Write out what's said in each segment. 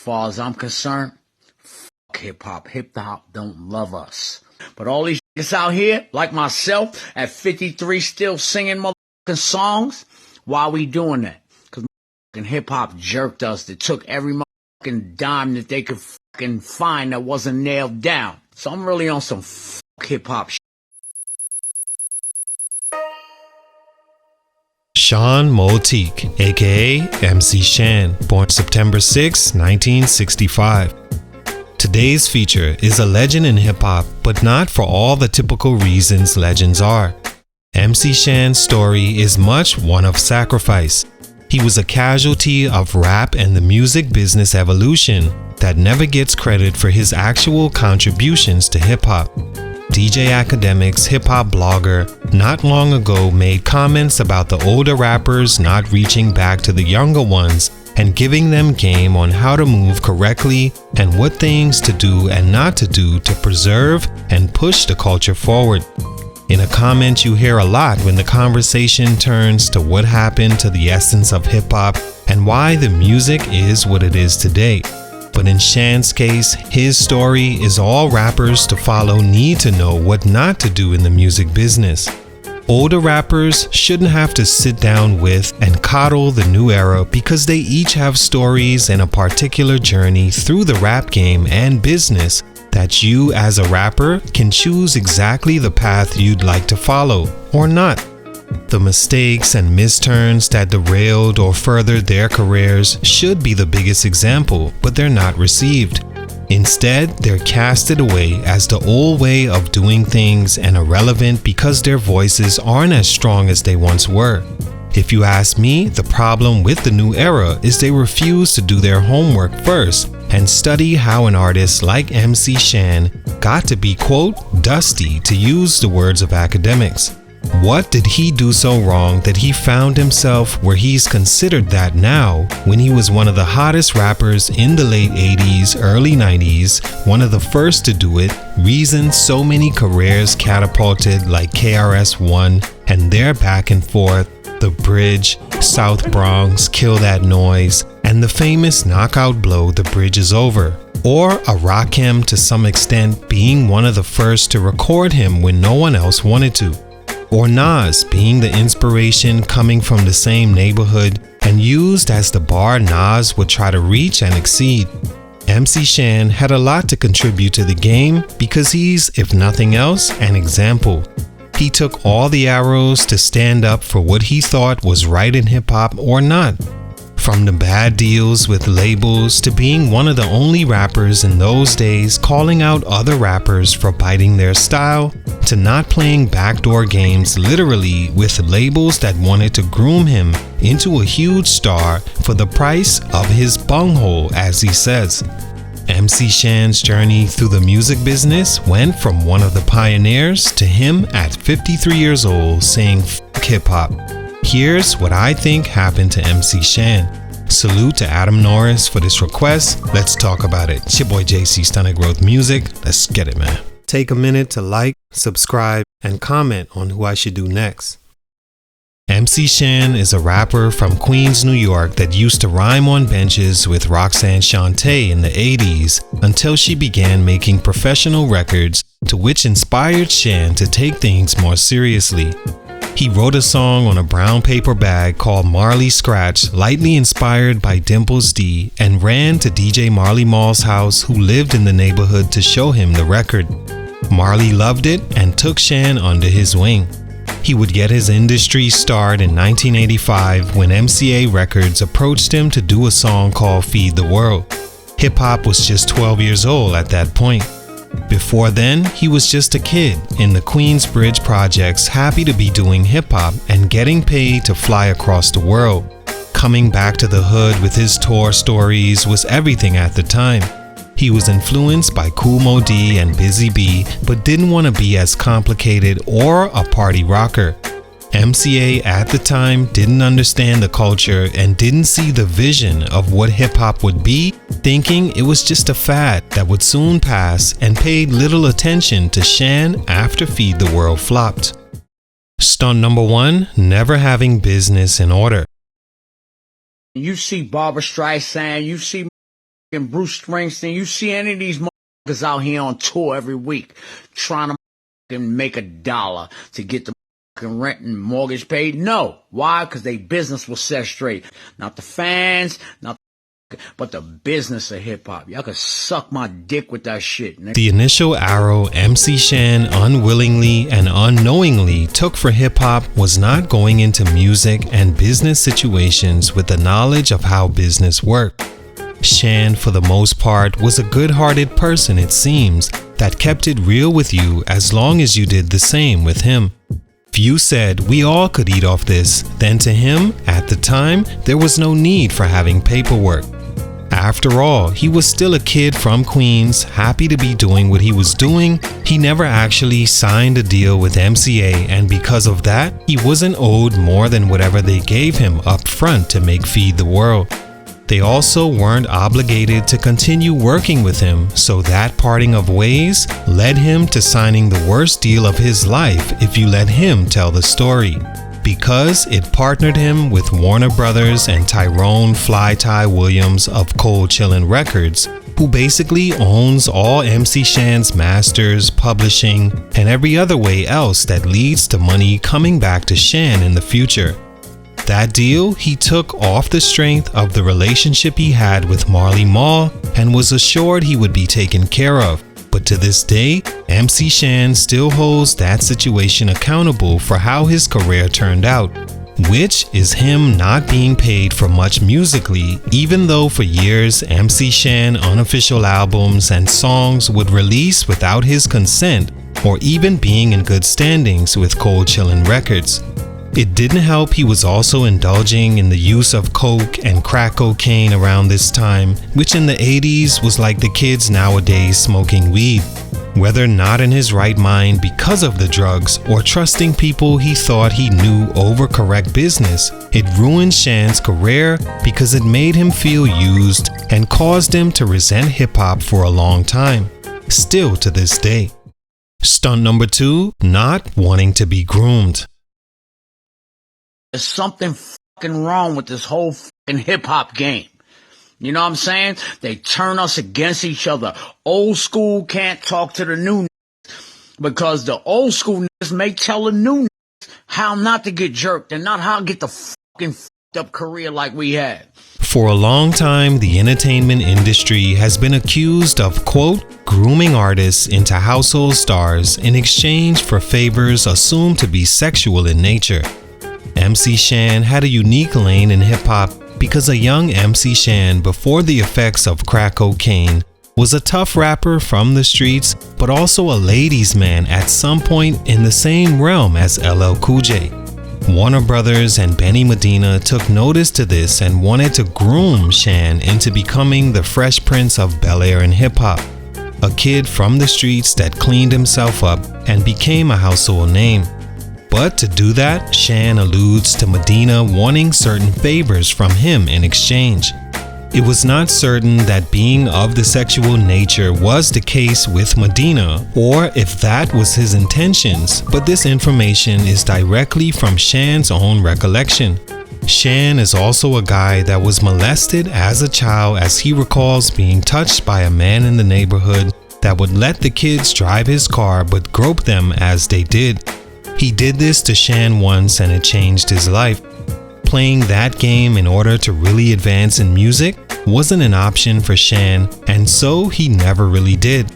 far as I'm concerned, fuck hip hop. Hip hop don't love us. But all these niggas out here, like myself, at 53 still singing motherfucking songs, why we doing that? Because motherfucking hip hop jerked us. They took every motherfucking dime that they could fucking find that wasn't nailed down. So I'm really on some fuck hip hop shit. Shan Motique, aka MC Shan, born September 6, 1965. Today's feature is a legend in hip-hop, but not for all the typical reasons legends are. MC Shan's story is much one of sacrifice. He was a casualty of rap and the music business evolution that never gets credit for his actual contributions to hip-hop. DJ Akademiks, hip-hop blogger, not long ago made comments about the older rappers not reaching back to the younger ones and giving them game on how to move correctly and what things to do and not to do to preserve and push the culture forward. In a comment you hear a lot when the conversation turns to what happened to the essence of hip-hop and why the music is what it is today. But in Shan's case, his story is all rappers to follow need to know what not to do in the music business. Older rappers shouldn't have to sit down with and coddle the new era because they each have stories and a particular journey through the rap game and business that you as a rapper can choose exactly the path you'd like to follow or not. The mistakes and misturns that derailed or furthered their careers should be the biggest example, but they're not received. Instead, they're casted away as the old way of doing things and irrelevant because their voices aren't as strong as they once were. If you ask me, the problem with the new era is they refuse to do their homework first and study how an artist like MC Shan got to be, quote, dusty, to use the words of Akademiks. What did he do so wrong that he found himself where he's considered that now when he was one of the hottest rappers in the late 80s, early 90s, one of the first to do it, reason so many careers catapulted like KRS-One and their back and forth, The Bridge, South Bronx, Kill That Noise, and the famous knockout blow The Bridge Is Over. Or a Rakim to some extent being one of the first to record him when no one else wanted to. Or Nas being the inspiration coming from the same neighborhood and used as the bar Nas would try to reach and exceed. MC Shan had a lot to contribute to the game because he's, if nothing else, an example. He took all the arrows to stand up for what he thought was right in hip-hop or not. From the bad deals with labels to being one of the only rappers in those days calling out other rappers for biting their style, to not playing backdoor games literally with labels that wanted to groom him into a huge star for the price of his bunghole, as he says. MC Shan's journey through the music business went from one of the pioneers to him at 53 years old saying "F*** hip-hop." Here's what I think happened to MC Shan. Salute to Adam Norris for this request. Let's talk about it. It's your boy JC Stunted Growth Music. Let's get it, man. Take a minute to like, subscribe, and comment on who I should do next. MC Shan is a rapper from Queens, New York that used to rhyme on benches with Roxanne Shante in the 80s until she began making professional records, to which inspired Shan to take things more seriously. He wrote a song on a brown paper bag called Marley Scratch, lightly inspired by Dimples D, and ran to DJ Marley Marl's house, who lived in the neighborhood, to show him the record. Marley loved it and took Shan under his wing. He would get his industry start in 1985 when MCA Records approached him to do a song called Feed the World. Hip-hop was just 12 years old at that point. Before then, he was just a kid in the Queensbridge projects, happy to be doing hip-hop and getting paid to fly across the world. Coming back to the hood with his tour stories was everything at the time. He was influenced by Kool Moe Dee and Busy Bee, but didn't want to be as complicated or a party rocker. MCA at the time didn't understand the culture and didn't see the vision of what hip-hop would be, thinking it was just a fad that would soon pass, and paid little attention to Shan after Feed the World flopped. Stunt number 1, never having business in order. You see Barbra Streisand, you see and Bruce Springsteen. You see any of these motherfuckers out here on tour every week trying to make $1 to get the rent and mortgage paid? No. Why? Because they business was set straight. Not the fans, not but the business of hip-hop. Y'all can suck my dick with that shit. The initial arrow MC Shan unwillingly and unknowingly took for hip-hop was not going into music and business situations with the knowledge of how business worked. Shan, for the most part, was a good-hearted person, it seems, that kept it real with you as long as you did the same with him. If you said we all could eat off this, then to him, at the time, there was no need for having paperwork. After all, he was still a kid from Queens, happy to be doing what he was doing. He never actually signed a deal with MCA, and because of that, he wasn't owed more than whatever they gave him up front to make Feed the World. They also weren't obligated to continue working with him, so that parting of ways led him to signing the worst deal of his life if you let him tell the story, because it partnered him with Warner Brothers and Tyrone Fly Ty Williams of Cold Chillin' Records, who basically owns all MC Shan's masters, publishing, and every other way else that leads to money coming back to Shan in the future. That deal he took off the strength of the relationship he had with Marley Marl and was assured he would be taken care of. But to this day, MC Shan still holds that situation accountable for how his career turned out, which is him not being paid for much musically, even though for years MC Shan unofficial albums and songs would release without his consent or even being in good standings with Cold Chillin' Records. It didn't help he was also indulging in the use of coke and crack cocaine around this time, which in the 80s was like the kids nowadays smoking weed. Whether not in his right mind because of the drugs or trusting people he thought he knew over correct business, it ruined Shan's career because it made him feel used and caused him to resent hip-hop for a long time, still to this day. Stunt number 2, not wanting to be groomed. There's something fucking wrong with this whole fucking hip-hop game. You know what I'm saying? They turn us against each other. Old school can't talk to the new because the old school may tell the new how not to get jerked and not how to get the fucking fucked up career like we had. For a long time, the entertainment industry has been accused of, quote, grooming artists into household stars in exchange for favors assumed to be sexual in nature. MC Shan had a unique lane in hip-hop because a young MC Shan before the effects of crack cocaine was a tough rapper from the streets, but also a ladies' man at some point in the same realm as LL Cool J. Warner Brothers and Benny Medina took notice to this and wanted to groom Shan into becoming the Fresh Prince of Bel-Air in hip-hop, a kid from the streets that cleaned himself up and became a household name. But to do that, Shan alludes to Medina wanting certain favors from him in exchange. It was not certain that being of the sexual nature was the case with Medina, or if that was his intentions, but this information is directly from Shan's own recollection. Shan is also a guy that was molested as a child, as he recalls being touched by a man in the neighborhood that would let the kids drive his car but grope them as they did. He did this to Shan once and it changed his life. Playing that game in order to really advance in music wasn't an option for Shan, and so he never really did.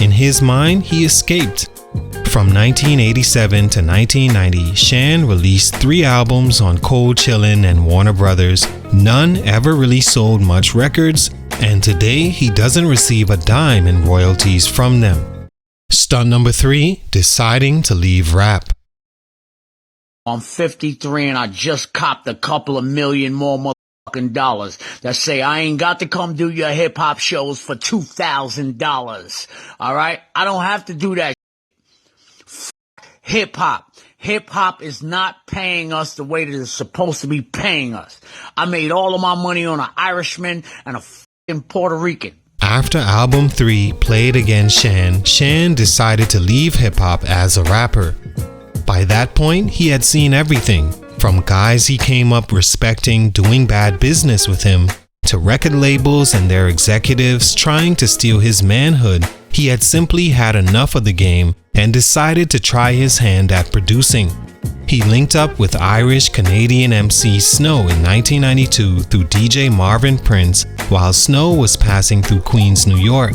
In his mind, he escaped. From 1987 to 1990, Shan released 3 albums on Cold Chillin' and Warner Brothers. None ever really sold much records, and today he doesn't receive a dime in royalties from them. Stunt number 3, deciding to leave rap. I'm 53 and I just copped a couple of million more motherfucking dollars that say I ain't got to come do your hip hop shows for $2,000. All right? I don't have to do that. Hip hop. Hip hop is not paying us the way that it's supposed to be paying us. I made all of my money on an Irishman and a fucking Puerto Rican. After album 3 played against Shan, Shan decided to leave hip hop as a rapper. By that point, he had seen everything, from guys he came up respecting doing bad business with him, To record labels and their executives trying to steal his manhood, he had simply had enough of the game and decided to try his hand at producing. He linked up with Irish-Canadian MC Snow in 1992 through DJ Marvin Prince while Snow was passing through Queens, New York.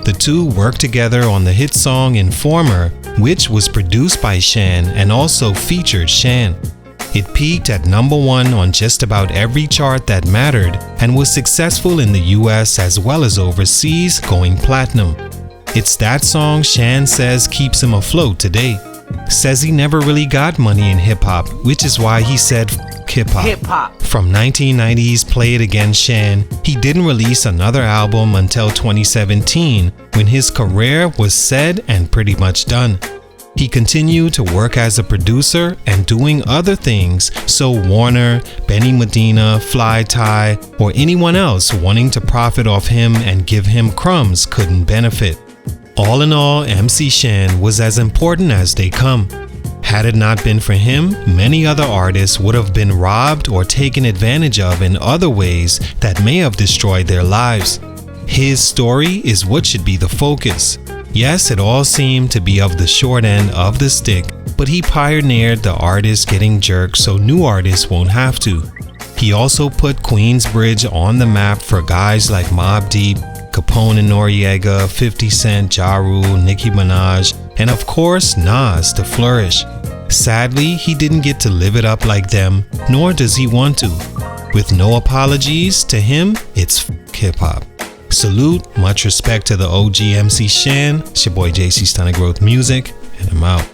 The two worked together on the hit song Informer, which was produced by Shan and also featured Shan. It peaked at #1 on just about every chart that mattered and was successful in the US as well as overseas, going platinum. It's that song Shan says keeps him afloat today. Says he never really got money in hip-hop, which is why he said hip-hop. From 1990's Play It Again Shan, he didn't release another album until 2017 when his career was said and pretty much done. He continued to work as a producer and doing other things so Warner, Benny Medina, Fly Tie, or anyone else wanting to profit off him and give him crumbs couldn't benefit. All in all, MC Shan was as important as they come. Had it not been for him, many other artists would have been robbed or taken advantage of in other ways that may have destroyed their lives. His story is what should be the focus. Yes, it all seemed to be of the short end of the stick, but he pioneered the artist getting jerked so new artists won't have to. He also put Queensbridge on the map for guys like Mobb Deep, Capone and Noriega, 50 Cent, Ja Rule, Nicki Minaj, and of course Nas to flourish. Sadly, he didn't get to live it up like them, nor does he want to. With no apologies, to him, it's hip-hop. Salute, much respect to the OG MC Shan. It's your boy JC Stunted Growth Music, and I'm out.